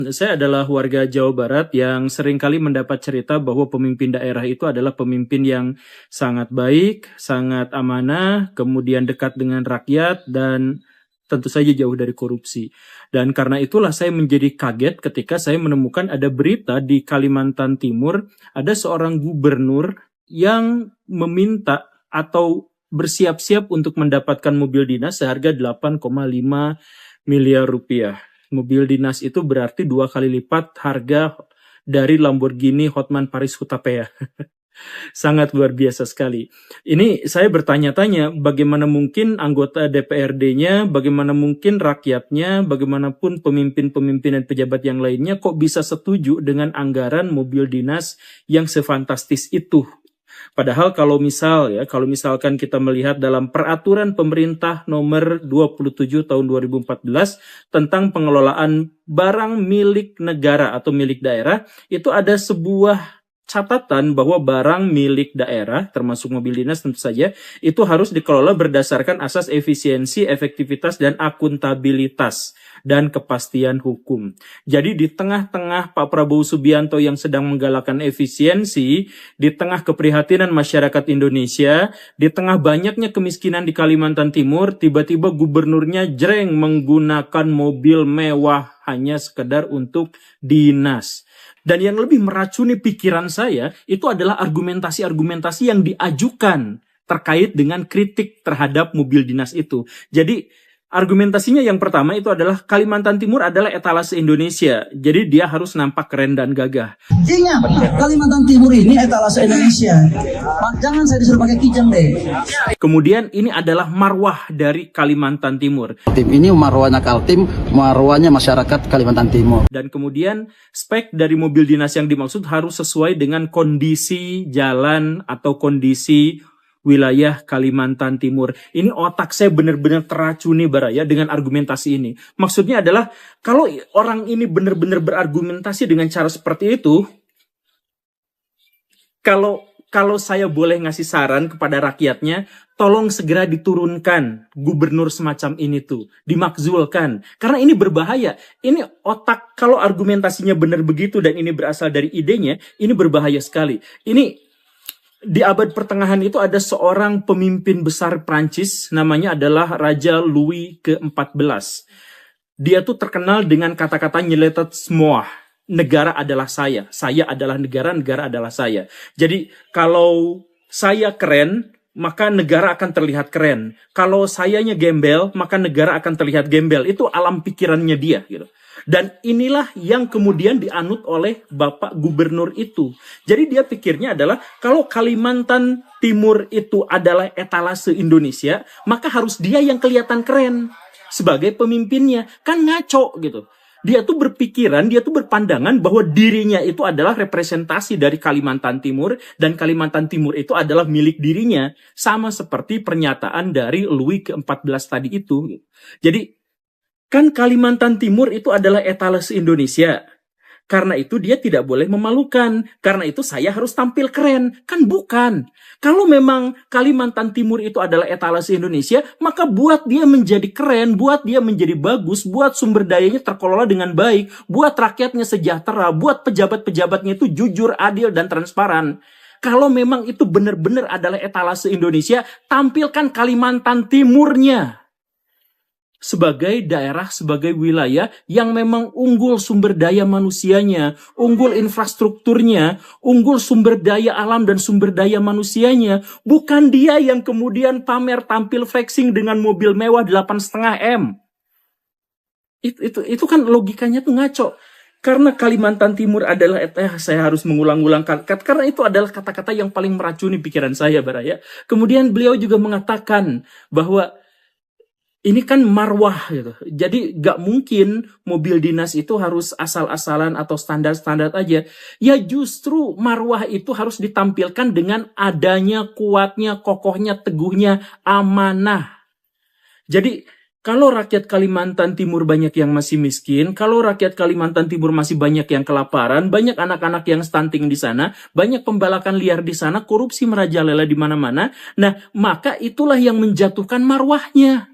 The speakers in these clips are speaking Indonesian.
Saya adalah warga Jawa Barat yang seringkali mendapat cerita bahwa pemimpin daerah itu adalah pemimpin yang sangat baik, sangat amanah, kemudian dekat dengan rakyat, dan tentu saja jauh dari korupsi. Dan karena itulah saya menjadi kaget ketika saya menemukan ada berita di Kalimantan Timur, ada seorang gubernur yang meminta atau bersiap-siap untuk mendapatkan mobil dinas seharga 8,5 miliar rupiah. Mobil dinas itu berarti 2 kali lipat harga dari Lamborghini Hotman Paris Hutapea. Sangat luar biasa sekali. Ini saya bertanya-tanya bagaimana mungkin anggota DPRD-nya, bagaimana mungkin rakyatnya, bagaimanapun pemimpin-pemimpin dan pejabat yang lainnya kok bisa setuju dengan anggaran mobil dinas yang sefantastis itu. Padahal kalau misalkan kita melihat dalam peraturan pemerintah nomor 27 tahun 2014 tentang pengelolaan barang milik negara atau milik daerah, itu ada sebuah catatan bahwa barang milik daerah, termasuk mobil dinas tentu saja, itu harus dikelola berdasarkan asas efisiensi, efektivitas, dan akuntabilitas, dan kepastian hukum. Jadi di tengah-tengah Pak Prabowo Subianto yang sedang menggalakkan efisiensi, di tengah keprihatinan masyarakat Indonesia, di tengah banyaknya kemiskinan di Kalimantan Timur, tiba-tiba gubernurnya jreng menggunakan mobil mewah hanya sekedar untuk dinas. Dan yang lebih meracuni pikiran saya, itu adalah argumentasi-argumentasi yang diajukan terkait dengan kritik terhadap mobil dinas itu. Jadi, argumentasinya yang pertama itu adalah Kalimantan Timur adalah etalase Indonesia. Jadi, dia harus nampak keren dan gagah. Ingat, Kalimantan Timur ini etalase Indonesia. Jangan saya disuruh pakai kijang deh. Kemudian, ini adalah marwah dari Kalimantan Timur. Tim ini marwahnya Kaltim, marwahnya masyarakat Kalimantan Timur. Dan kemudian spek dari mobil dinas yang dimaksud harus sesuai dengan kondisi jalan atau kondisi wilayah Kalimantan Timur. Ini otak saya benar-benar teracuni Baraya dengan argumentasi ini. Maksudnya adalah kalau orang ini benar-benar berargumentasi dengan cara seperti itu, kalau saya boleh ngasih saran kepada rakyatnya, tolong segera diturunkan gubernur semacam ini tuh, dimakzulkan. Karena ini berbahaya. Ini otak, kalau argumentasinya benar begitu dan ini berasal dari idenya, ini berbahaya sekali. Ini di abad pertengahan itu ada seorang pemimpin besar Prancis, namanya adalah Raja Louis ke-14. Dia tuh terkenal dengan kata-kata nyeletet semua. Negara adalah saya adalah negara, negara adalah saya. Jadi kalau saya keren, maka negara akan terlihat keren. Kalau sayanya gembel, maka negara akan terlihat gembel. Itu alam pikirannya dia gitu. Dan inilah yang kemudian dianut oleh Bapak Gubernur itu. Jadi dia pikirnya adalah kalau Kalimantan Timur itu adalah etalase Indonesia, maka harus dia yang kelihatan keren sebagai pemimpinnya. Kan ngaco gitu. Dia tuh berpikiran, dia tuh berpandangan bahwa dirinya itu adalah representasi dari Kalimantan Timur dan Kalimantan Timur itu adalah milik dirinya. Sama seperti pernyataan dari Louis ke-14 tadi itu. Jadi kan Kalimantan Timur itu adalah etalase Indonesia. Karena itu dia tidak boleh memalukan. Karena itu saya harus tampil keren. Kan bukan. Kalau memang Kalimantan Timur itu adalah etalase Indonesia, maka buat dia menjadi keren, buat dia menjadi bagus, buat sumber dayanya terkelola dengan baik, buat rakyatnya sejahtera, buat pejabat-pejabatnya itu jujur, adil, dan transparan. Kalau memang itu benar-benar adalah etalase Indonesia, tampilkan Kalimantan Timurnya sebagai daerah, sebagai wilayah yang memang unggul sumber daya manusianya, unggul infrastrukturnya, unggul sumber daya alam dan sumber daya manusianya. Bukan dia yang kemudian pamer tampil flexing dengan mobil mewah 8,5 M. Itu kan logikanya tuh ngaco. Karena Kalimantan Timur adalah, saya harus mengulang-ulang karena itu adalah kata-kata yang paling meracuni pikiran saya, Baraya. Kemudian beliau juga mengatakan bahwa ini kan marwah gitu. Jadi gak mungkin mobil dinas itu harus asal-asalan atau standar-standar aja. Ya justru marwah itu harus ditampilkan dengan adanya kuatnya, kokohnya, teguhnya amanah. Jadi kalau rakyat Kalimantan Timur banyak yang masih miskin, kalau rakyat Kalimantan Timur masih banyak yang kelaparan, banyak anak-anak yang stunting di sana, banyak pembalakan liar di sana, korupsi merajalela di mana-mana. Nah, maka itulah yang menjatuhkan marwahnya.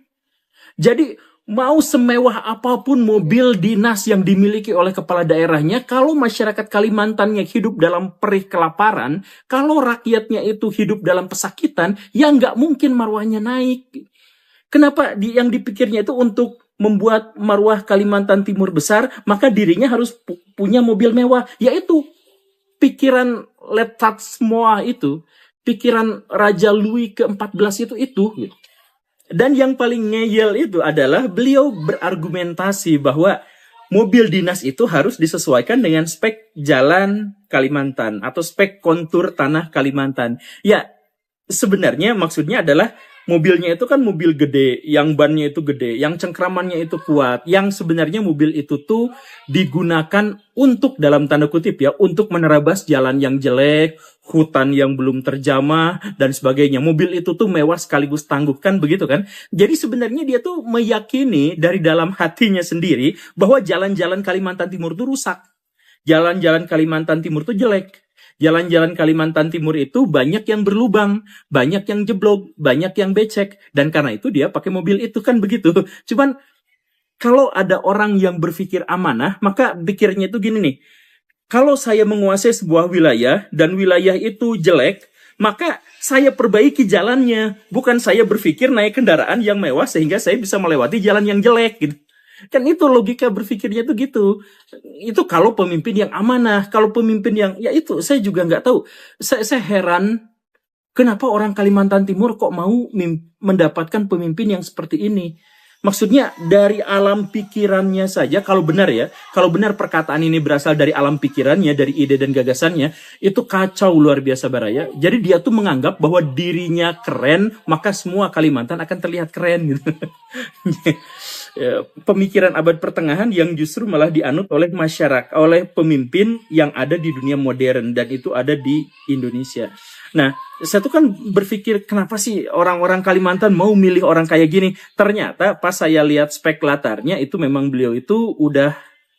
Jadi Mau semewah apapun mobil dinas yang dimiliki oleh kepala daerahnya, kalau masyarakat Kalimantannya hidup dalam perih kelaparan, kalau rakyatnya itu hidup dalam pesakitan, ya nggak mungkin marwahnya naik. Kenapa yang dipikirnya itu untuk membuat marwah Kalimantan Timur besar, maka dirinya harus punya mobil mewah. Yaitu pikiran Letat semua itu, pikiran Raja Louis ke-14 itu gitu. Dan yang paling ngeyel itu adalah beliau berargumentasi bahwa mobil dinas itu harus disesuaikan dengan spek jalan Kalimantan atau spek kontur tanah Kalimantan. Ya, sebenarnya maksudnya adalah mobilnya itu kan mobil gede, yang bannya itu gede, yang cengkramannya itu kuat, yang sebenarnya mobil itu tuh digunakan untuk dalam tanda kutip ya, untuk menerabas jalan yang jelek, hutan yang belum terjamah, dan sebagainya. Mobil itu tuh mewah sekaligus tangguh, kan begitu kan? Jadi sebenarnya dia tuh meyakini dari dalam hatinya sendiri bahwa jalan-jalan Kalimantan Timur tuh rusak. Jalan-jalan Kalimantan Timur tuh jelek. Jalan-jalan Kalimantan Timur itu banyak yang berlubang, banyak yang jeblok, banyak yang becek. Dan karena itu dia pakai mobil itu, kan begitu. Cuman kalau ada orang yang berpikir amanah, maka pikirnya itu gini nih. Kalau saya menguasai sebuah wilayah dan wilayah itu jelek, maka saya perbaiki jalannya. Bukan saya berpikir naik kendaraan yang mewah sehingga saya bisa melewati jalan yang jelek gitu. Kan itu logika berpikirnya tuh gitu. Itu kalau pemimpin yang amanah. Kalau pemimpin yang, ya itu saya juga nggak tahu. Saya heran kenapa orang Kalimantan Timur kok mau mendapatkan pemimpin yang seperti ini. Maksudnya dari alam pikirannya saja, kalau benar ya, kalau benar perkataan ini berasal dari alam pikirannya, dari ide dan gagasannya, itu kacau luar biasa Baraya. Jadi dia tuh menganggap bahwa dirinya keren, maka semua Kalimantan akan terlihat keren gitu. Pemikiran abad pertengahan yang justru malah dianut oleh masyarakat, oleh pemimpin yang ada di dunia modern, dan itu ada di Indonesia. Nah, saya tuh kan berpikir kenapa sih orang-orang Kalimantan mau milih orang kayak gini. Ternyata pas saya lihat spek latarnya itu memang beliau itu udah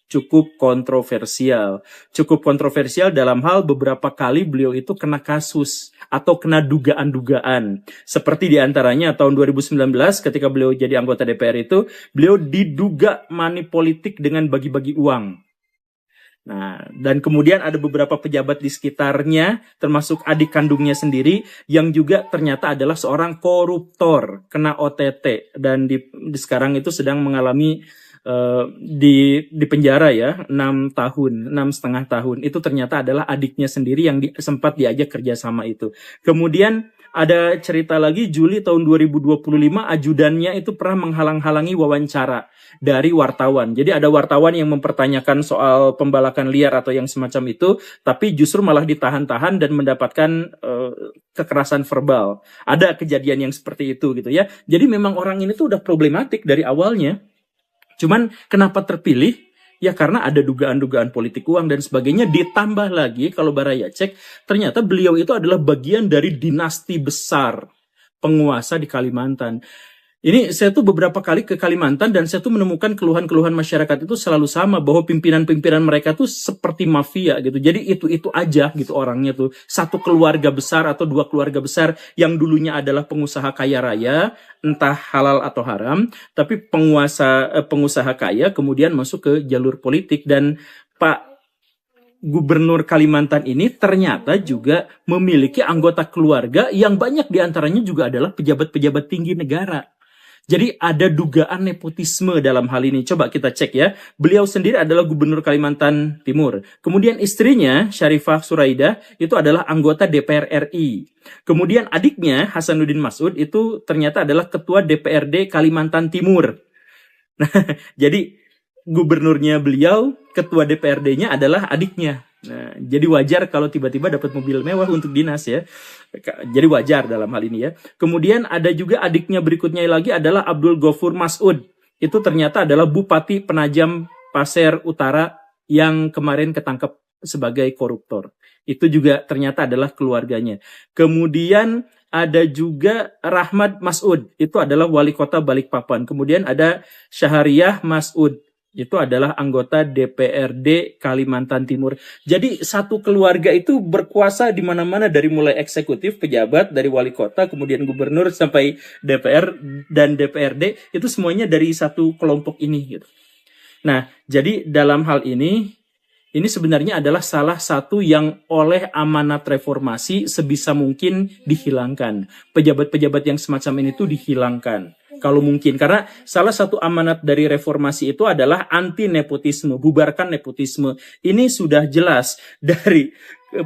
cukup kontroversial. Cukup kontroversial dalam hal beberapa kali beliau itu kena kasus atau kena dugaan-dugaan. Seperti diantaranya tahun 2019 ketika beliau jadi anggota DPR itu, beliau diduga money politik dengan bagi-bagi uang. Nah, dan kemudian ada beberapa pejabat di sekitarnya, termasuk adik kandungnya sendiri, yang juga ternyata adalah seorang koruptor, kena OTT, dan sekarang itu sedang mengalami di penjara ya, 6,5 tahun. Itu ternyata adalah adiknya sendiri yang sempat diajak kerjasama itu. Kemudian ada cerita lagi, Juli tahun 2025, ajudannya itu pernah menghalang-halangi wawancara dari wartawan. Jadi ada wartawan yang mempertanyakan soal pembalakan liar atau yang semacam itu, tapi justru malah ditahan-tahan dan mendapatkan kekerasan verbal. Ada kejadian yang seperti itu gitu ya. Jadi memang orang ini tuh udah problematik dari awalnya. Cuman kenapa terpilih? Ya karena ada dugaan-dugaan politik uang dan sebagainya. Ditambah lagi kalau Baraya cek, ternyata beliau itu adalah bagian dari dinasti besar penguasa di Kalimantan. Ini saya tuh beberapa kali ke Kalimantan dan saya tuh menemukan keluhan-keluhan masyarakat itu selalu sama, bahwa pimpinan-pimpinan mereka tuh seperti mafia gitu. Jadi itu aja gitu orangnya tuh. Satu keluarga besar atau dua keluarga besar yang dulunya adalah pengusaha kaya raya, entah halal atau haram, tapi pengusaha kaya kemudian masuk ke jalur politik. Dan Pak Gubernur Kalimantan ini ternyata juga memiliki anggota keluarga yang banyak diantaranya juga adalah pejabat-pejabat tinggi negara. Jadi ada dugaan nepotisme dalam hal ini. Coba kita cek ya. Beliau sendiri adalah Gubernur Kalimantan Timur. Kemudian istrinya, Syarifah Suraidah, itu adalah anggota DPR RI. Kemudian adiknya, Hasanuddin Masud, itu ternyata adalah Ketua DPRD Kalimantan Timur. Nah, jadi gubernurnya beliau, ketua DPRD-nya adalah adiknya. Nah, jadi wajar kalau tiba-tiba dapat mobil mewah untuk dinas ya. Jadi wajar dalam hal ini ya. Kemudian ada juga adiknya berikutnya lagi adalah Abdul Ghafur Masud. Itu ternyata adalah Bupati Penajam Pasir Utara yang kemarin ketangkep sebagai koruptor. Itu juga ternyata adalah keluarganya. Kemudian ada juga Rahmat Masud. Itu adalah wali kota Balikpapan. Kemudian ada Syahriah Masud. itu adalah anggota DPRD Kalimantan Timur. Jadi satu keluarga itu berkuasa di mana-mana, dari mulai eksekutif, pejabat, dari wali kota, kemudian gubernur sampai DPR dan DPRD, itu semuanya dari satu kelompok ini gitu. Nah, jadi dalam hal ini sebenarnya adalah salah satu yang oleh amanat reformasi sebisa mungkin dihilangkan. Pejabat-pejabat yang semacam ini tuh dihilangkan. Kalau mungkin, karena salah satu amanat dari reformasi itu adalah anti nepotisme, bubarkan nepotisme. Ini sudah jelas dari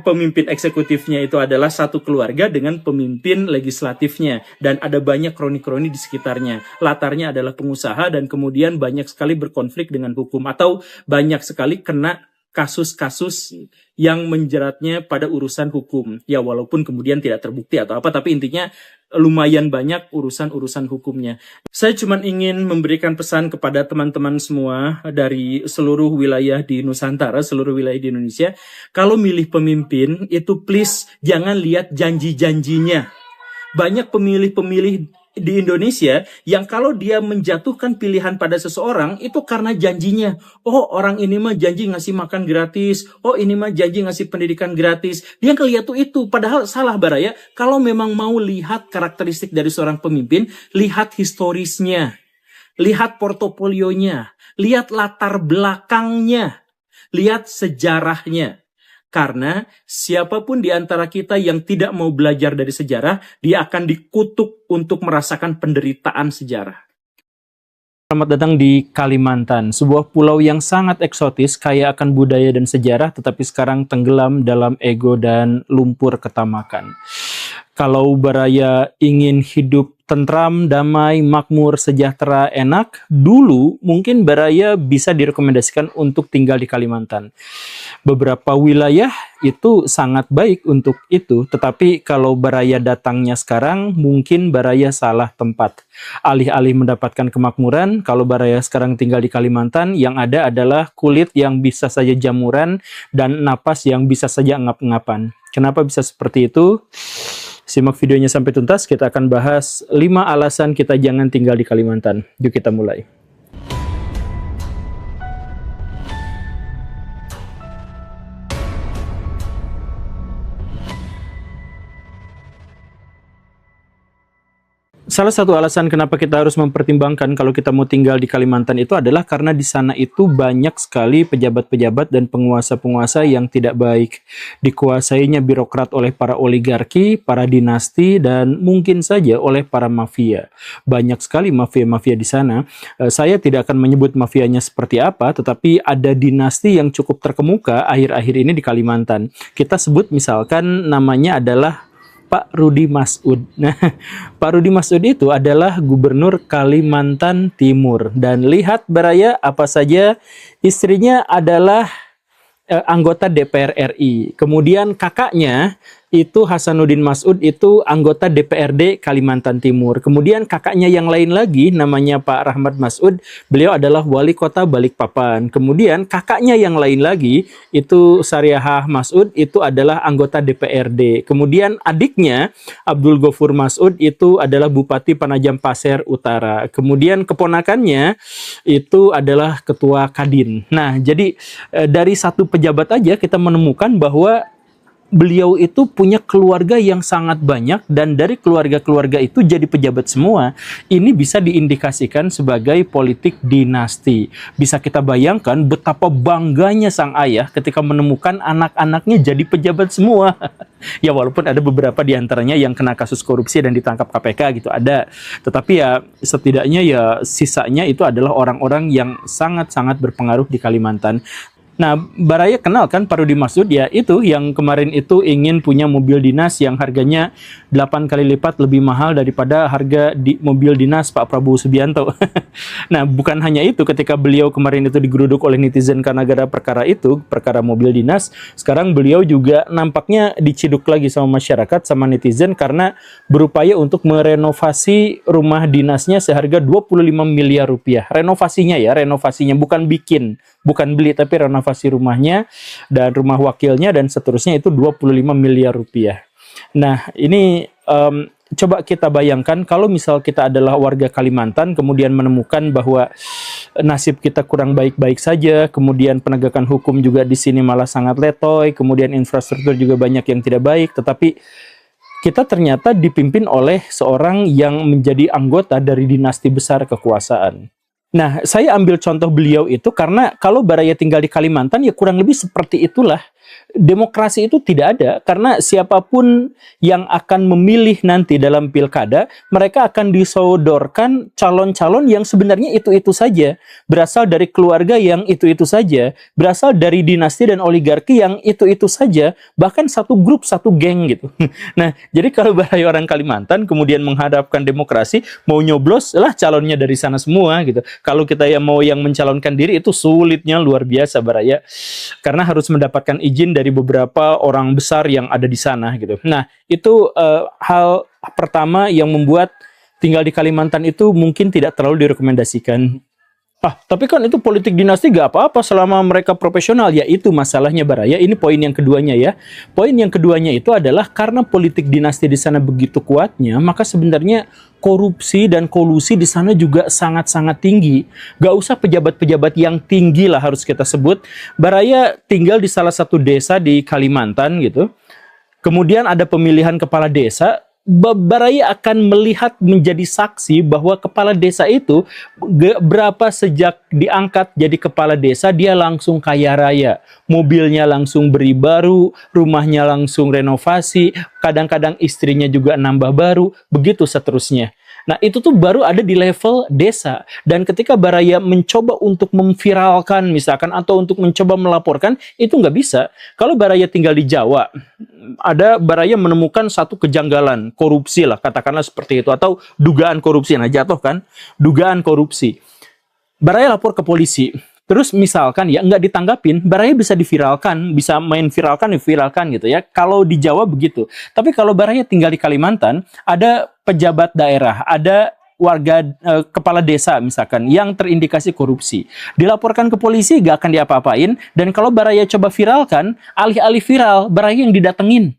pemimpin eksekutifnya itu adalah satu keluarga dengan pemimpin legislatifnya, dan ada banyak kroni-kroni di sekitarnya. Latarnya adalah pengusaha dan kemudian banyak sekali berkonflik dengan hukum atau banyak sekali kena kasus-kasus yang menjeratnya pada urusan hukum. Ya walaupun kemudian tidak terbukti atau apa, tapi intinya lumayan banyak urusan-urusan hukumnya. Saya cuma ingin memberikan pesan kepada teman-teman semua dari seluruh wilayah di Nusantara, seluruh wilayah di Indonesia. Kalau milih pemimpin itu please jangan lihat janji-janjinya. Banyak pemilih-pemilih di Indonesia yang kalau dia menjatuhkan pilihan pada seseorang itu karena janjinya. Oh, orang ini mah janji ngasih makan gratis. Oh, ini mah janji ngasih pendidikan gratis. Dia ngeliat tuh itu. Padahal salah Baraya. Kalau memang mau lihat karakteristik dari seorang pemimpin, lihat historisnya. Lihat portofolionya. Lihat latar belakangnya. Lihat sejarahnya. Karena siapapun di antara kita yang tidak mau belajar dari sejarah, dia akan dikutuk untuk merasakan penderitaan sejarah. Selamat datang di Kalimantan, sebuah pulau yang sangat eksotis, kaya akan budaya dan sejarah, tetapi sekarang tenggelam dalam ego dan lumpur ketamakan. Kalau Baraya ingin hidup tentram, damai, makmur, sejahtera, enak, dulu mungkin Baraya bisa direkomendasikan untuk tinggal di Kalimantan. Beberapa wilayah itu sangat baik untuk itu, tetapi kalau Baraya datangnya sekarang, mungkin Baraya salah tempat. Alih-alih mendapatkan kemakmuran, kalau Baraya sekarang tinggal di Kalimantan, yang ada adalah kulit yang bisa saja jamuran dan napas yang bisa saja ngap-ngapan. Kenapa bisa seperti itu? Simak videonya sampai tuntas, kita akan bahas 5 alasan kita jangan tinggal di Kalimantan. Yuk kita mulai. Salah satu alasan kenapa kita harus mempertimbangkan kalau kita mau tinggal di Kalimantan itu adalah karena di sana itu banyak sekali pejabat-pejabat dan penguasa-penguasa yang tidak baik. Dikuasainya birokrat oleh para oligarki, para dinasti, dan mungkin saja oleh para mafia. Banyak sekali mafia-mafia di sana. Saya tidak akan menyebut mafianya seperti apa, tetapi ada dinasti yang cukup terkemuka akhir-akhir ini di Kalimantan. Kita sebut misalkan namanya adalah Pak Rudi Masud. Nah, Pak Rudi Masud itu adalah gubernur Kalimantan Timur. Dan lihat Baraya, apa saja istrinya adalah anggota DPR RI. Kemudian kakaknya itu Hasanuddin Masud itu anggota DPRD Kalimantan Timur. Kemudian kakaknya yang lain lagi namanya Pak Rahmat Masud, beliau adalah wali kota Balikpapan. Kemudian kakaknya yang lain lagi itu Sariahah Masud itu adalah anggota DPRD. Kemudian adiknya Abdul Ghafur Masud itu adalah Bupati Penajam Pasir Utara. Kemudian keponakannya itu adalah ketua Kadin. Nah, jadi dari satu pejabat aja kita menemukan bahwa beliau itu punya keluarga yang sangat banyak, dan dari keluarga-keluarga itu jadi pejabat semua. Ini bisa diindikasikan sebagai politik dinasti. Bisa kita bayangkan betapa bangganya sang ayah ketika menemukan anak-anaknya jadi pejabat semua. Ya walaupun ada beberapa di antaranya yang kena kasus korupsi dan ditangkap KPK gitu ada. Tetapi ya setidaknya ya sisanya itu adalah orang-orang yang sangat-sangat berpengaruh di Kalimantan. Nah, Baraya kenal kan Pak Rudi Masud, ya itu yang kemarin itu ingin punya mobil dinas yang harganya 8 kali lipat lebih mahal daripada harga di mobil dinas Pak Prabowo Subianto. Nah, bukan hanya itu, ketika beliau kemarin itu digeruduk oleh netizen karena gara perkara itu, perkara mobil dinas, sekarang beliau juga nampaknya diciduk lagi sama masyarakat, sama netizen karena berupaya untuk merenovasi rumah dinasnya seharga 25 miliar rupiah. Renovasinya ya, renovasinya bukan bikin, bukan beli, tapi renovasi rumahnya dan rumah wakilnya dan seterusnya itu 25 miliar rupiah. Nah, ini coba kita bayangkan kalau misal kita adalah warga Kalimantan kemudian menemukan bahwa nasib kita kurang baik-baik saja, kemudian penegakan hukum juga di sini malah sangat letoy, kemudian infrastruktur juga banyak yang tidak baik, tetapi kita ternyata dipimpin oleh seorang yang menjadi anggota dari dinasti besar kekuasaan. Nah, saya ambil contoh beliau itu karena kalau Baraya tinggal di Kalimantan ya kurang lebih seperti itulah. Demokrasi itu tidak ada karena siapapun yang akan memilih nanti dalam pilkada, mereka akan disodorkan calon-calon yang sebenarnya itu-itu saja, berasal dari keluarga yang itu-itu saja, berasal dari dinasti dan oligarki yang itu-itu saja, bahkan satu grup, satu geng gitu. Nah, jadi kalau Baraya orang Kalimantan kemudian menghadapkan demokrasi, mau nyoblos lah calonnya dari sana semua gitu. Kalau kita yang mencalonkan diri itu sulitnya luar biasa Baraya, karena harus mendapatkan izin dari beberapa orang besar yang ada di sana gitu. Nah, itu hal pertama yang membuat tinggal di Kalimantan itu mungkin tidak terlalu direkomendasikan. Tapi kan itu politik dinasti gak apa-apa selama mereka profesional. Ya itu masalahnya Baraya. Ini poin yang keduanya ya. Poin yang keduanya itu adalah karena politik dinasti di sana begitu kuatnya, maka sebenarnya korupsi dan kolusi di sana juga sangat-sangat tinggi. Gak usah pejabat-pejabat yang tinggi lah harus kita sebut. Baraya tinggal di salah satu desa di Kalimantan gitu. Kemudian ada pemilihan kepala desa. Baraya akan melihat menjadi saksi bahwa kepala desa itu berapa sejak diangkat jadi kepala desa dia langsung kaya raya, mobilnya langsung beri baru, rumahnya langsung renovasi, kadang-kadang istrinya juga nambah baru, begitu seterusnya. Nah itu tuh baru ada di level desa. Dan ketika Baraya mencoba untuk memviralkan misalkan atau untuk mencoba melaporkan, itu nggak bisa. Kalau Baraya tinggal di Jawa, ada Baraya menemukan satu kejanggalan, korupsi lah katakanlah seperti itu, atau dugaan korupsi. Nah jatuh kan, dugaan korupsi. Baraya lapor ke polisi. Terus misalkan ya nggak ditanggapin, Baraya bisa diviralkan, bisa main viralkan gitu ya. Kalau di Jawa begitu. Tapi kalau Baraya tinggal di Kalimantan, ada pejabat daerah, ada warga kepala desa misalkan yang terindikasi korupsi. Dilaporkan ke polisi nggak akan diapa-apain. Dan kalau Baraya coba viralkan, alih-alih viral, Baraya yang didatengin.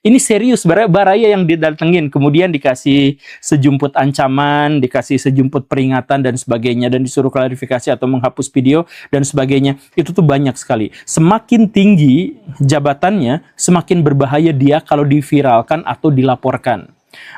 Ini serius, Baraya yang didatengin, kemudian dikasih sejumput ancaman, dikasih sejumput peringatan dan sebagainya, dan disuruh klarifikasi atau menghapus video dan sebagainya. Itu tuh banyak sekali. Semakin tinggi jabatannya, semakin berbahaya dia kalau diviralkan atau dilaporkan.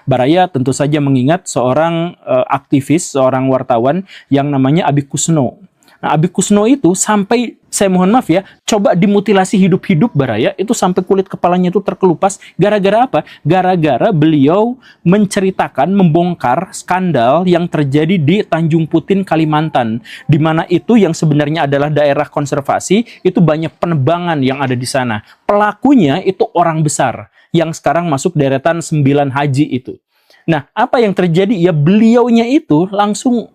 Baraya tentu saja mengingat seorang aktivis, seorang wartawan yang namanya Abi Kusno. Nah, Abi Kusno itu sampai, saya mohon maaf ya, coba dimutilasi hidup-hidup Baraya, itu sampai kulit kepalanya itu terkelupas. Gara-gara apa? Gara-gara beliau menceritakan, membongkar skandal yang terjadi di Tanjung Putin, Kalimantan. Di mana itu yang sebenarnya adalah daerah konservasi, itu banyak penebangan yang ada di sana. Pelakunya itu orang besar, yang sekarang masuk deretan 9 haji itu. Nah, apa yang terjadi? Ya beliaunya itu langsung,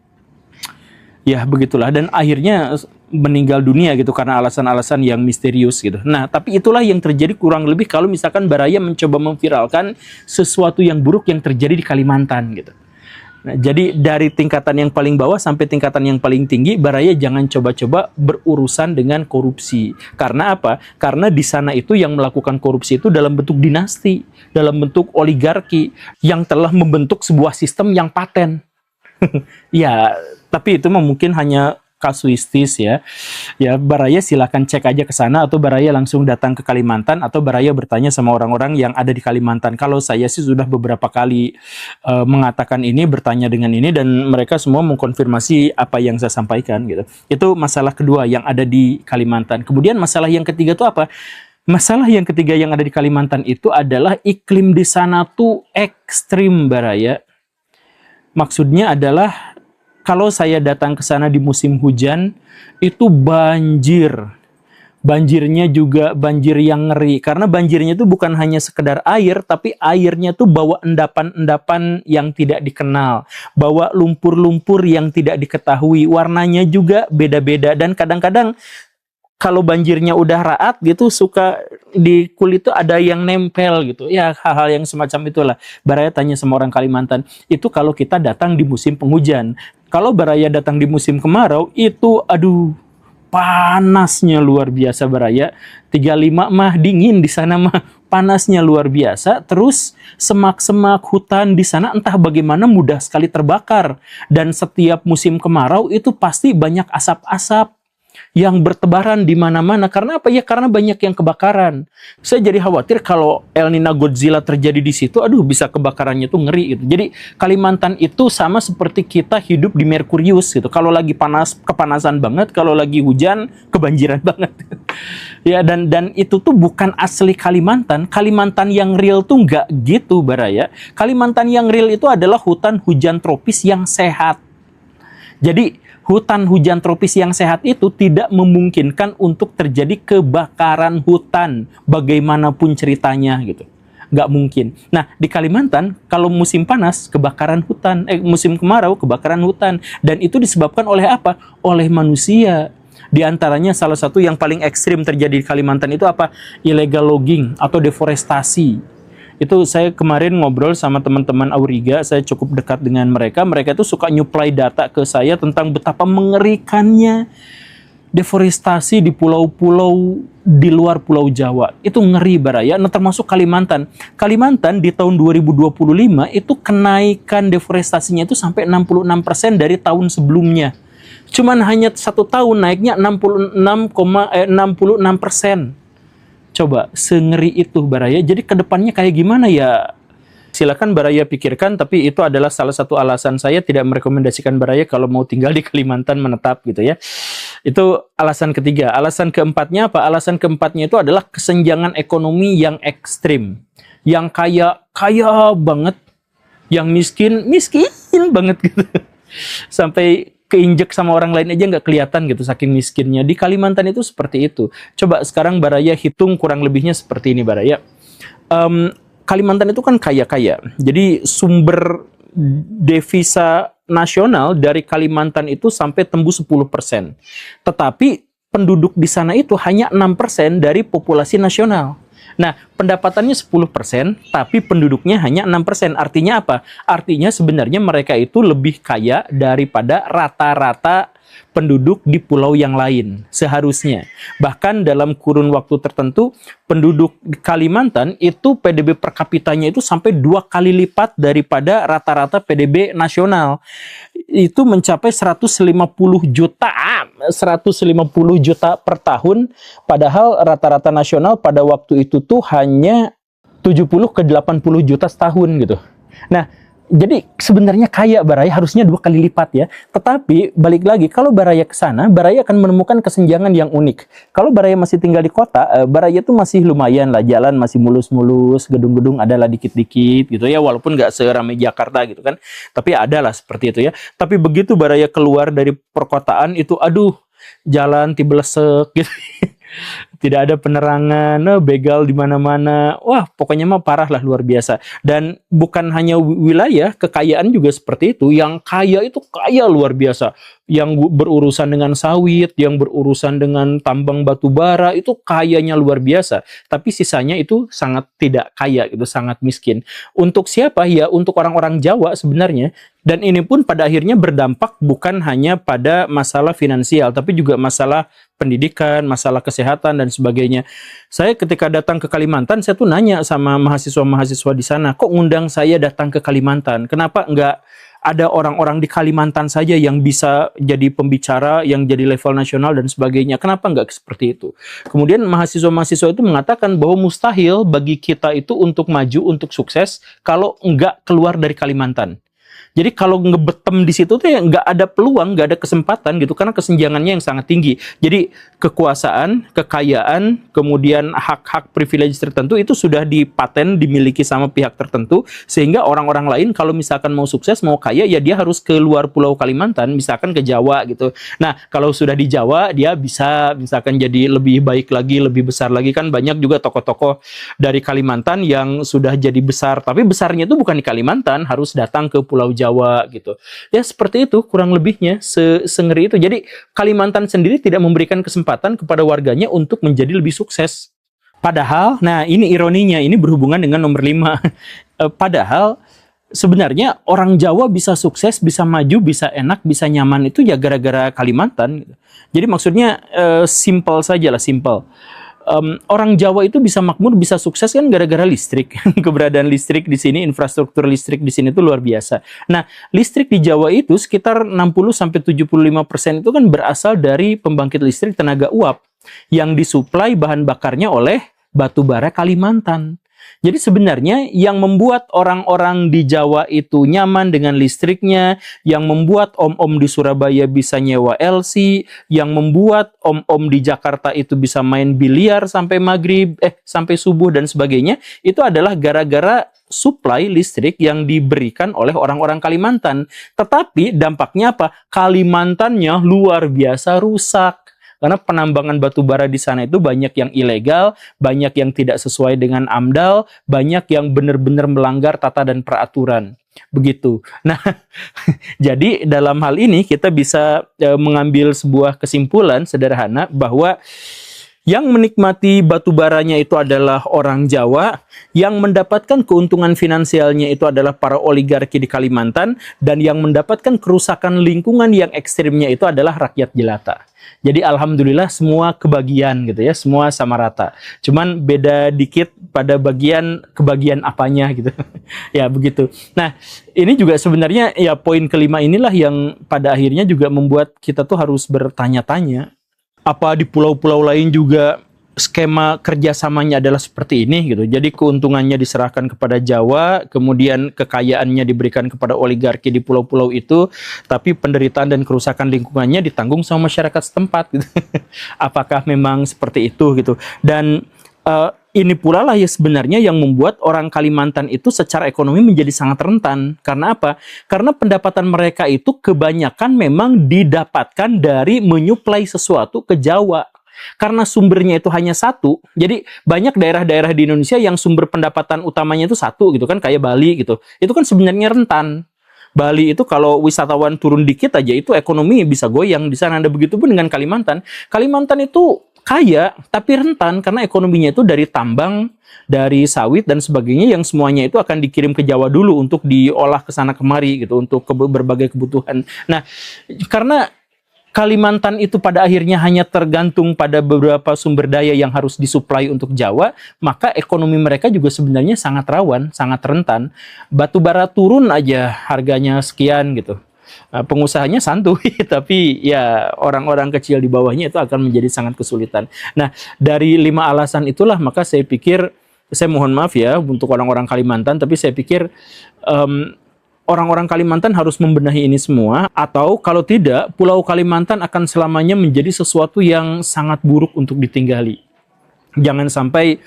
ya begitulah, dan akhirnya meninggal dunia gitu karena alasan-alasan yang misterius gitu. Nah, tapi itulah yang terjadi kurang lebih kalau misalkan Baraya mencoba memviralkan sesuatu yang buruk yang terjadi di Kalimantan gitu. Nah, jadi dari tingkatan yang paling bawah sampai tingkatan yang paling tinggi, Baraya jangan coba-coba berurusan dengan korupsi. Karena apa? Karena di sana itu yang melakukan korupsi itu dalam bentuk dinasti, dalam bentuk oligarki yang telah membentuk sebuah sistem yang paten. Ya, tapi itu mungkin hanya kasuistis ya. Ya, Baraya silakan cek aja ke sana, atau Baraya langsung datang ke Kalimantan, atau Baraya bertanya sama orang-orang yang ada di Kalimantan. Kalau saya sih sudah beberapa kali mengatakan ini, bertanya dengan ini, dan mereka semua mengkonfirmasi apa yang saya sampaikan gitu. Itu masalah kedua yang ada di Kalimantan. Kemudian masalah yang ketiga itu apa? Masalah yang ketiga yang ada di Kalimantan itu adalah iklim di sana tuh ekstrim Baraya. Maksudnya adalah kalau saya datang ke sana di musim hujan, itu banjir. Banjirnya juga banjir yang ngeri. Karena banjirnya itu bukan hanya sekedar air, tapi airnya tuh bawa endapan-endapan yang tidak dikenal. Bawa lumpur-lumpur yang tidak diketahui. Warnanya juga beda-beda. Dan kadang-kadang kalau banjirnya udah raat gitu, suka di kulit tuh ada yang nempel gitu. Ya, hal-hal yang semacam itulah. Baraya tanya sama orang Kalimantan, itu kalau kita datang di musim penghujan. Kalau Baraya datang di musim kemarau, itu aduh, panasnya luar biasa Baraya. 35 mah dingin, di sana mah panasnya luar biasa, terus semak-semak hutan di sana entah bagaimana mudah sekali terbakar. Dan setiap musim kemarau itu pasti banyak asap-asap yang bertebaran di mana-mana. Karena apa ya? Karena banyak yang kebakaran. Saya jadi khawatir kalau El Nino Godzilla terjadi di situ, aduh bisa kebakarannya tuh ngeri gitu. Jadi Kalimantan itu sama seperti kita hidup di Merkurius gitu. Kalau lagi panas, kepanasan banget, kalau lagi hujan, kebanjiran banget. Ya, dan itu tuh bukan asli Kalimantan. Kalimantan yang real tuh nggak gitu, Baraya. Kalimantan yang real itu adalah hutan hujan tropis yang sehat. Jadi hutan hujan tropis yang sehat itu tidak memungkinkan untuk terjadi kebakaran hutan bagaimanapun ceritanya gitu. Nggak mungkin. Nah, di Kalimantan kalau musim panas kebakaran hutan, musim kemarau kebakaran hutan, dan itu disebabkan oleh apa? Oleh manusia. Di antaranya salah satu yang paling ekstrim terjadi di Kalimantan itu apa? Illegal logging atau deforestasi. Itu saya kemarin ngobrol sama teman-teman Auriga, saya cukup dekat dengan mereka. Mereka itu suka nyuplai data ke saya tentang betapa mengerikannya deforestasi di pulau-pulau di luar Pulau Jawa. Itu ngeri, Baraya. Nah, termasuk Kalimantan. Kalimantan di tahun 2025 itu kenaikan deforestasinya itu sampai 66% dari tahun sebelumnya. Cuman hanya 1 tahun naiknya 66%. Coba, sengeri itu, Baraya. Jadi kedepannya kayak gimana ya? Silakan Baraya pikirkan, tapi itu adalah salah satu alasan saya tidak merekomendasikan Baraya kalau mau tinggal di Kalimantan menetap gitu ya. Itu alasan ketiga. Alasan keempatnya apa? Alasan keempatnya itu adalah kesenjangan ekonomi yang ekstrim. Yang kaya banget, yang miskin banget gitu. Sampai keinjek sama orang lain aja nggak kelihatan gitu saking miskinnya. Di Kalimantan itu seperti itu. Coba sekarang Baraya hitung kurang lebihnya seperti ini, Baraya. Kalimantan itu kan kaya-kaya. Jadi sumber devisa nasional dari Kalimantan itu sampai tembus 10%. Tetapi penduduk di sana itu hanya 6% dari populasi nasional. Nah, pendapatannya 10%, tapi penduduknya hanya 6%. Artinya apa? Artinya sebenarnya mereka itu lebih kaya daripada rata-rata penduduk di pulau yang lain seharusnya. Bahkan dalam kurun waktu tertentu, penduduk di Kalimantan itu PDB per kapitanya itu sampai 2 kali lipat daripada rata-rata PDB nasional. Itu mencapai 150 juta per tahun, padahal rata-rata nasional pada waktu itu tuh hanya 70 ke 80 juta setahun gitu. Nah, jadi sebenarnya kaya Baraya harusnya 2 kali lipat ya. Tetapi balik lagi, kalau Baraya ke sana, Baraya akan menemukan kesenjangan yang unik. Kalau Baraya masih tinggal di kota, Baraya tuh masih lumayan lah, jalan masih mulus-mulus, gedung-gedung adalah dikit-dikit gitu ya, walaupun nggak seramai Jakarta gitu kan. Tapi adalah seperti itu ya. Tapi begitu Baraya keluar dari perkotaan itu, aduh, jalan tibelesek gitu. Tidak ada penerangan, begal di mana-mana. Wah, pokoknya mah parah lah, luar biasa. Dan bukan hanya wilayah, kekayaan juga seperti itu. Yang kaya itu kaya luar biasa. Yang berurusan dengan sawit, yang berurusan dengan tambang batu bara, itu kayanya luar biasa. Tapi sisanya itu sangat tidak kaya, itu sangat miskin. Untuk siapa? Ya, untuk orang-orang Jawa sebenarnya. Dan ini pun pada akhirnya berdampak bukan hanya pada masalah finansial, tapi juga masalah pendidikan, masalah kesehatan, dan sebagainya. Saya ketika datang ke Kalimantan, saya tuh nanya sama mahasiswa-mahasiswa di sana, kok ngundang saya datang ke Kalimantan? Kenapa nggak ada orang-orang di Kalimantan saja yang bisa jadi pembicara, yang jadi level nasional, dan sebagainya? Kenapa nggak seperti itu? Kemudian mahasiswa-mahasiswa itu mengatakan bahwa mustahil bagi kita itu untuk maju, untuk sukses, kalau nggak keluar dari Kalimantan. Jadi kalau ngebetem di situ tuh ya nggak ada peluang, nggak ada kesempatan gitu, karena kesenjangannya yang sangat tinggi. Jadi kekuasaan, kekayaan, kemudian hak-hak privilege tertentu itu sudah dipaten, dimiliki sama pihak tertentu, sehingga orang-orang lain kalau misalkan mau sukses, mau kaya, ya dia harus keluar Pulau Kalimantan, misalkan ke Jawa gitu. Nah, kalau sudah di Jawa, dia bisa misalkan jadi lebih baik lagi, lebih besar lagi. Kan banyak juga tokoh-tokoh dari Kalimantan yang sudah jadi besar, tapi besarnya itu bukan di Kalimantan, harus datang ke Pulau Jawa gitu. Ya seperti itu kurang lebihnya, sengeri itu. Jadi Kalimantan sendiri tidak memberikan kesempatan kepada warganya untuk menjadi lebih sukses. Padahal, nah ini ironinya, ini berhubungan dengan nomor 5. Padahal sebenarnya orang Jawa bisa sukses, bisa maju, bisa enak, bisa nyaman itu ya gara-gara Kalimantan. Jadi maksudnya simple saja lah, simple. orang Jawa itu bisa makmur, bisa sukses kan gara-gara listrik. Keberadaan listrik di sini, infrastruktur listrik di sini itu luar biasa. Nah, listrik di Jawa itu sekitar 60-75% itu kan berasal dari pembangkit listrik tenaga uap yang disuplai bahan bakarnya oleh batu bara Kalimantan. Jadi sebenarnya yang membuat orang-orang di Jawa itu nyaman dengan listriknya, yang membuat om-om di Surabaya bisa nyewa LC, yang membuat om-om di Jakarta itu bisa main biliar sampai maghrib, sampai subuh dan sebagainya, itu adalah gara-gara suplai listrik yang diberikan oleh orang-orang Kalimantan. Tetapi dampaknya apa? Kalimantannya luar biasa rusak. Karena penambangan batu bara di sana itu banyak yang ilegal, banyak yang tidak sesuai dengan AMDAL, banyak yang benar-benar melanggar tata dan peraturan. Begitu. Nah, jadi dalam hal ini kita bisa mengambil sebuah kesimpulan sederhana bahwa yang menikmati batu baranya itu adalah orang Jawa, yang mendapatkan keuntungan finansialnya itu adalah para oligarki di Kalimantan, dan yang mendapatkan kerusakan lingkungan yang ekstrimnya itu adalah rakyat jelata. Jadi alhamdulillah semua kebagian gitu ya, semua sama rata. Cuman beda dikit pada kebagian apanya gitu. Ya begitu. Nah, ini juga sebenarnya ya poin kelima inilah yang pada akhirnya juga membuat kita tuh harus bertanya-tanya. Apa di pulau-pulau lain juga skema kerjasamanya adalah seperti ini gitu. Jadi keuntungannya diserahkan kepada Jawa, kemudian kekayaannya diberikan kepada oligarki di pulau-pulau itu, tapi penderitaan dan kerusakan lingkungannya ditanggung sama masyarakat setempat gitu. Apakah memang seperti itu gitu? Dan ini pula lah ya sebenarnya yang membuat orang Kalimantan itu secara ekonomi menjadi sangat rentan. Karena apa? Karena pendapatan mereka itu kebanyakan memang didapatkan dari menyuplai sesuatu ke Jawa. Karena sumbernya itu hanya satu, jadi banyak daerah-daerah di Indonesia yang sumber pendapatan utamanya itu satu gitu kan, kayak Bali gitu. Itu kan sebenarnya rentan. Bali itu kalau wisatawan turun dikit aja itu ekonomi bisa goyang di sana. Ada begitu pun dengan Kalimantan. Kalimantan itu kaya tapi rentan karena ekonominya itu dari tambang, dari sawit dan sebagainya yang semuanya itu akan dikirim ke Jawa dulu untuk diolah ke sana kemari gitu untuk berbagai kebutuhan. Nah, karena Kalimantan itu pada akhirnya hanya tergantung pada beberapa sumber daya yang harus disuplai untuk Jawa, maka ekonomi mereka juga sebenarnya sangat rawan, sangat rentan. Batu bara turun aja harganya sekian gitu. Pengusahanya santuy, tapi ya orang-orang kecil di bawahnya itu akan menjadi sangat kesulitan. Nah, dari 5 alasan itulah maka saya pikir, saya mohon maaf ya untuk orang-orang Kalimantan, tapi saya pikir orang-orang Kalimantan harus membenahi ini semua, atau kalau tidak, Pulau Kalimantan akan selamanya menjadi sesuatu yang sangat buruk untuk ditinggali. Jangan sampai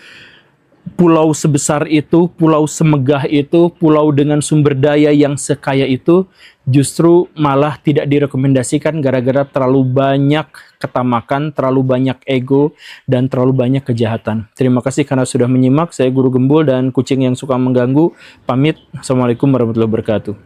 pulau sebesar itu, pulau semegah itu, pulau dengan sumber daya yang sekaya itu, justru malah tidak direkomendasikan gara-gara terlalu banyak ketamakan, terlalu banyak ego, dan terlalu banyak kejahatan. Terima kasih karena sudah menyimak. Saya Guru Gembul dan kucing yang suka mengganggu. Pamit. Assalamualaikum warahmatullahi wabarakatuh.